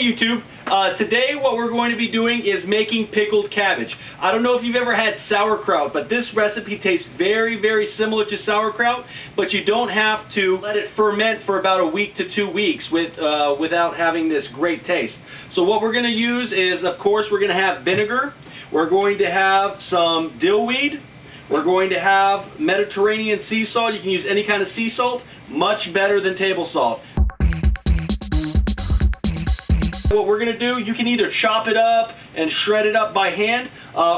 YouTube. Today what we're going to be doing is making pickled cabbage. I don't know if you've ever had sauerkraut, but this recipe tastes very, very similar to sauerkraut, but you don't have to let it ferment for about a week to 2 weeks without having this great taste. So what we're going to use is, of course, we're going to have vinegar. We're going to have some dill weed. We're going to have Mediterranean sea salt. You can use any kind of sea salt, much better than table salt. What we're going to do, you can either chop it up and shred it up by hand,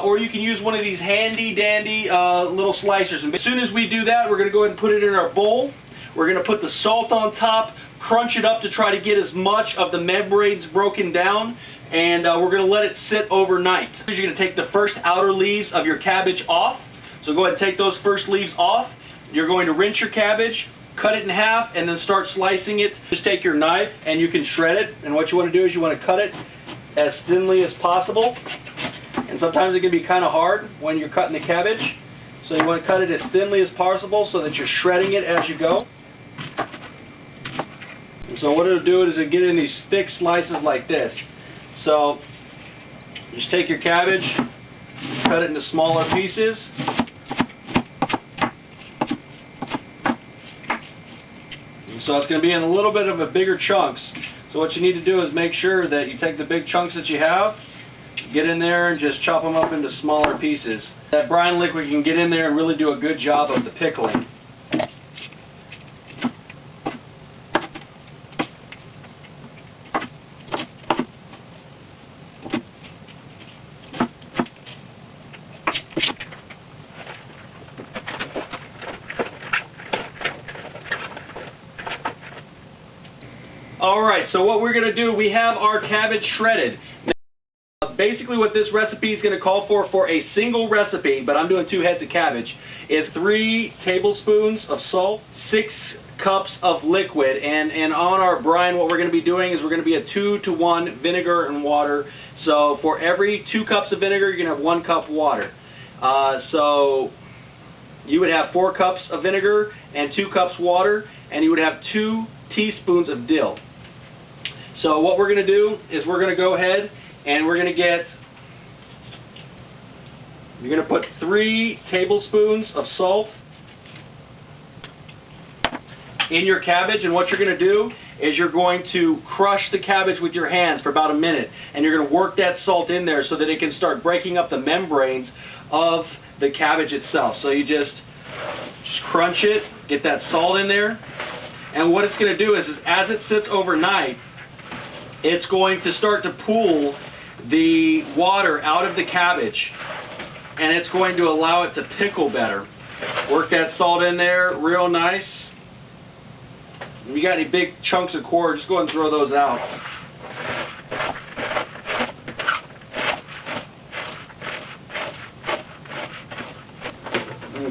or you can use one of these handy dandy little slicers. And as soon as we do that, we're going to go ahead and put it in our bowl. We're going to put the salt on top, crunch it up to try to get as much of the membranes broken down, and we're going to let it sit overnight. You're going to take the first outer leaves of your cabbage off. So go ahead and take those first leaves off. You're going to rinse your cabbage, cut it in half, and then start slicing it. Just take your knife and you can shred it, and what you want to do is you want to cut it as thinly as possible. And sometimes it can be kind of hard when you're cutting the cabbage, so you want to cut it as thinly as possible so that you're shredding it as you go. And so what it'll do is it'll get in these thick slices like this. So just take your cabbage, cut it into smaller pieces. So it's going to be in a little bit of a bigger chunks. So what you need to do is make sure that you take the big chunks that you have, get in there and just chop them up into smaller pieces. That brine liquid can get in there and really do a good job of the pickling. Alright, so what we're going to do, we have our cabbage shredded. Now, basically what this recipe is going to call for a single recipe, but I'm doing 2 heads of cabbage, is 3 tablespoons of salt, 6 cups of liquid, and on our brine what we're going to be doing is we're going to be a 2-to-1 vinegar and water. So for every 2 cups of vinegar you're going to have 1 cup water. So you would have 4 cups of vinegar and 2 cups water, and you would have 2 teaspoons of dill. So what we're going to do is we're going to go ahead and we're going to you're going to put 3 tablespoons of salt in your cabbage, and what you're going to do is you're going to crush the cabbage with your hands for about a minute, and you're going to work that salt in there so that it can start breaking up the membranes of the cabbage itself. So you just crunch it, get that salt in there, and what it's going to do is as it sits overnight, it's going to start to pool the water out of the cabbage, and it's going to allow it to pickle better. Work that salt in there real nice. If you got any big chunks of cord, just go ahead and throw those out.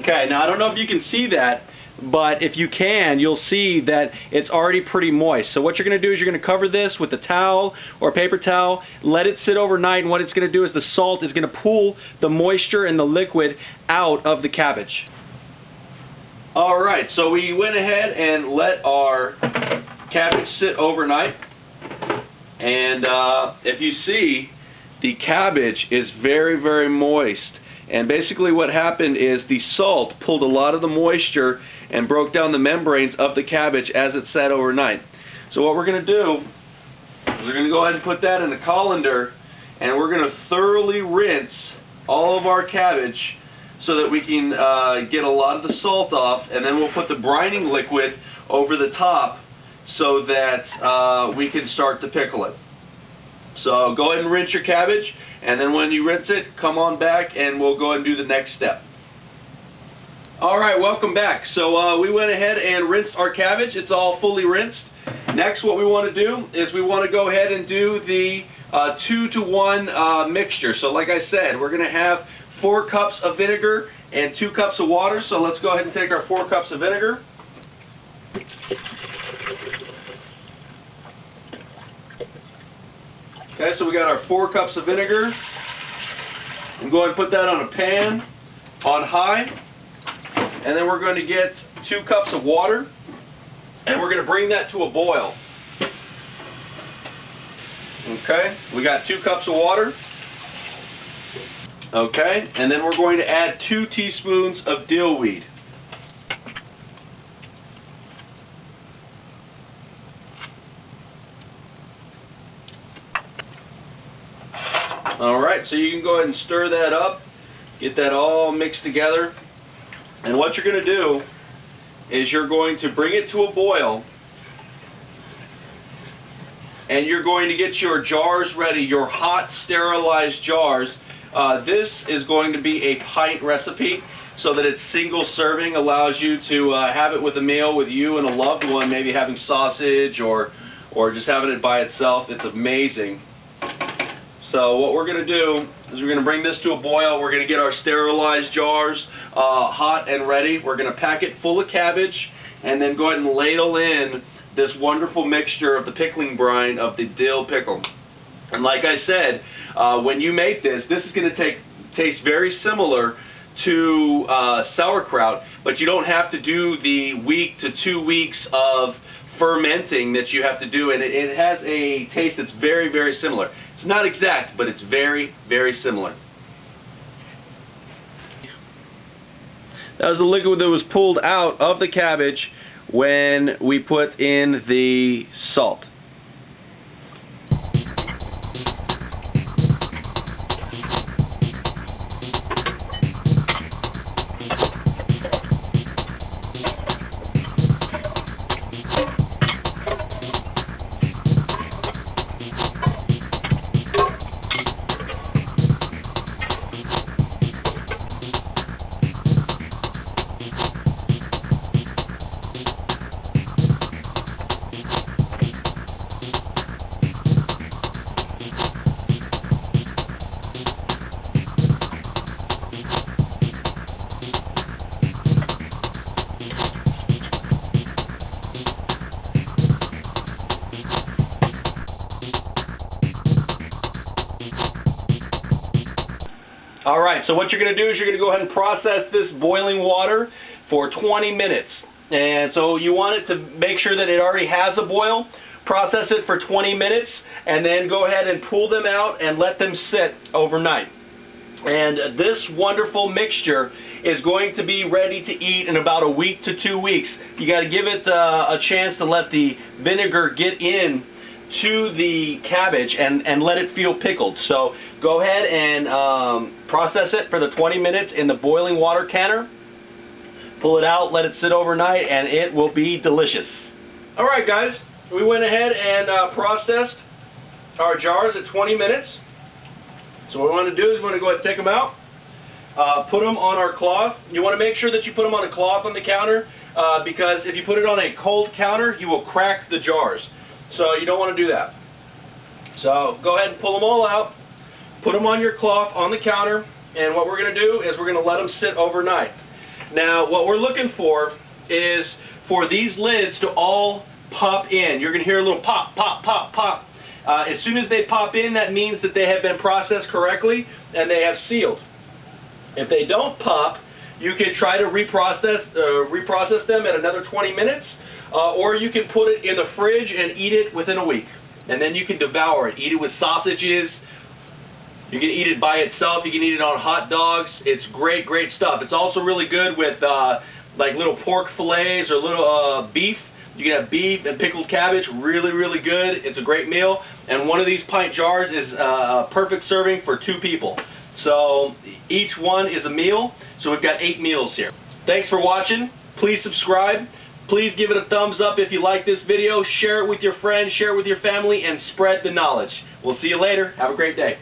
Okay, now I don't know if you can see that, but if you can, you'll see that it's already pretty moist. So what you're going to do is you're going to cover this with a towel or a paper towel, let it sit overnight, and what it's going to do is the salt is going to pull the moisture and the liquid out of the cabbage. Alright, so we went ahead and let our cabbage sit overnight, and if you see, the cabbage is very, very moist. And basically what happened is the salt pulled a lot of the moisture and broke down the membranes of the cabbage as it sat overnight. So what we're going to do is we're going to go ahead and put that in a colander, and we're going to thoroughly rinse all of our cabbage so that we can get a lot of the salt off, and then we'll put the brining liquid over the top so that we can start to pickle it. So go ahead and rinse your cabbage, and then when you rinse it, come on back and we'll go ahead and do the next step. Alright, welcome back. So we went ahead and rinsed our cabbage. It's all fully rinsed. Next, what we want to do is we want to go ahead and do the 2-to-1 mixture. So like I said, we're going to have 4 cups of vinegar and 2 cups of water. So let's go ahead and take our 4 cups of vinegar. Okay, so we got our 4 cups of vinegar. And go ahead and put that on a pan on high. And then we're going to get 2 cups of water. And we're going to bring that to a boil. Okay, we got 2 cups of water. Okay, and then we're going to add 2 teaspoons of dill weed. Alright, so you can go ahead and stir that up, get that all mixed together. And what you're going to do is you're going to bring it to a boil, and you're going to get your jars ready, your hot sterilized jars. This is going to be a pint recipe, so that it's single serving, allows you to have it with a meal with you and a loved one, maybe having sausage or just having it by itself. It's amazing. So what we're going to do is we're going to bring this to a boil. We're going to get our sterilized jars hot and ready. We're going to pack it full of cabbage and then go ahead and ladle in this wonderful mixture of the pickling brine of the dill pickle. And like I said, when you make this is going to taste very similar to sauerkraut, but you don't have to do the week to 2 weeks of fermenting that you have to do, and it has a taste that's very, very similar. It's not exact, but it's very, very similar. That was the liquid that was pulled out of the cabbage when we put in the salt. Alright, so what you're going to do is you're going to go ahead and process this boiling water for 20 minutes. And so you want it to make sure that it already has a boil. Process it for 20 minutes and then go ahead and pull them out and let them sit overnight. And this wonderful mixture is going to be ready to eat in about a week to 2 weeks. You got to give it a chance to let the vinegar get in to the cabbage and let it feel pickled. So go ahead and process it for the 20 minutes in the boiling water canner. Pull it out, let it sit overnight, and it will be delicious. Alright guys, we went ahead and processed our jars at 20 minutes. So what we want to do is we want to go ahead and take them out, put them on our cloth. You want to make sure that you put them on a cloth on the counter because if you put it on a cold counter, you will crack the jars. So you don't want to do that. So go ahead and pull them all out, put them on your cloth on the counter, and what we're going to do is we're going to let them sit overnight. Now what we're looking for is for these lids to all pop in. You're going to hear a little pop, pop, pop, pop. As soon as they pop in, that means that they have been processed correctly and they have sealed. If they don't pop, you can try to reprocess them at another 20 minutes, or you can put it in the fridge and eat it within a week. And then you can devour it. Eat it with sausages. You can eat it by itself. You can eat it on hot dogs. It's great, great stuff. It's also really good with like little pork fillets or little beef. You can have beef and pickled cabbage. Really, really good. It's a great meal. And one of these pint jars is a perfect serving for 2 people. So each one is a meal. So we've got 8 meals here. Thanks for watching. Please subscribe. Please give it a thumbs up if you like this video. Share it with your friends. Share it with your family. And spread the knowledge. We'll see you later. Have a great day.